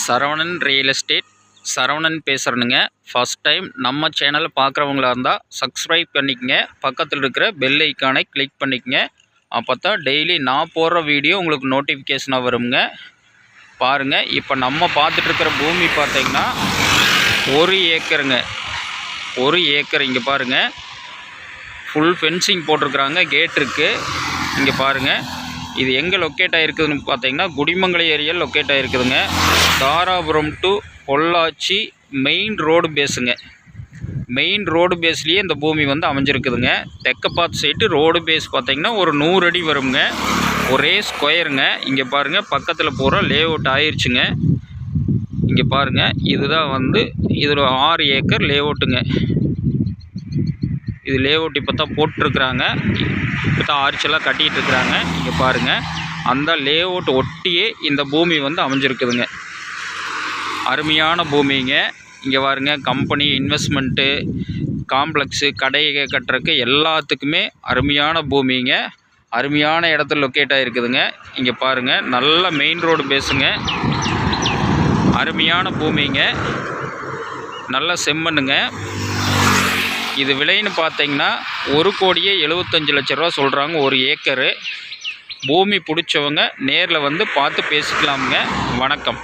Saravanan real estate Saravanan பேசுகிறேனுங்க. First time நம்ம சேனலை பார்க்குறவங்களா இருந்தால் சப்ஸ்கிரைப் பண்ணிக்கங்க. பக்கத்தில் இருக்கிற பெல் ஐக்கானை கிளிக் பண்ணிக்கங்க. அப்போ தான் டெய்லி நான் போடுற வீடியோ உங்களுக்கு நோட்டிஃபிகேஷனாக வருங்க. பாருங்கள், இப்போ நம்ம பார்த்துட்ருக்கிற பூமி பார்த்தீங்கன்னா 1 ஏக்கருங்க. 1 ஏக்கர். இங்கே பாருங்கள், ஃபுல் ஃபென்சிங் போட்டிருக்குறாங்க, கேட் இருக்குது. இங்கே பாருங்கள், இது எங்கே லொக்கேட் ஆகிருக்குதுன்னு பார்த்தீங்கன்னா குடிமங்கலம் ஏரியாவில் லொக்கேட் ஆகிருக்குதுங்க. Dharapuram to Pollachi main road பேஸுங்க. மெயின் ரோடு பேஸ்லேயே இந்த பூமி வந்து அமைஞ்சிருக்குதுங்க. தெற்க பார்த்து சைட்டு ரோடு பேஸ் பார்த்தீங்கன்னா ஒரு 100 அடி வருங்க. ஒரே ஸ்கொயருங்க. இங்கே பாருங்கள், பக்கத்தில் பூரா லே அவுட் ஆயிடுச்சுங்க. இங்கே பாருங்கள், இதுதான் வந்து இதில் 6 ஏக்கர் லே அவுட்டுங்க. இது லே அவுட் இப்போ தான் போட்டிருக்குறாங்க. இப்போ தான் ஆர்ச்செல்லாம் கட்டிகிட்டு இருக்கிறாங்க. இங்கே பாருங்கள், அந்த லே அவுட் ஒட்டியே இந்த பூமி வந்து அமைஞ்சிருக்குதுங்க. அருமையான பூமிங்க. இங்கே பாருங்க, கம்பெனி இன்வெஸ்ட்மெண்ட்டு காம்ப்ளெக்ஸு கடையை கட்டுறதுக்கு எல்லாத்துக்குமே அருமையான பூமிங்க. அருமையான இடத்துல லொக்கேட் ஆகிருக்குதுங்க. இங்கே பாருங்கள், நல்ல மெயின் ரோடு பேசுங்க. அருமையான பூமிங்க, நல்ல செம்மண்ணுங்க. இது விலைன்னு பார்த்தீங்கன்னா 1,75,00,000 ரூபா சொல்கிறாங்க 1 ஏக்கரு. பூமி பிடிச்சவங்க நேரில் வந்து பார்த்து பேசிக்கலாமுங்க. வணக்கம்.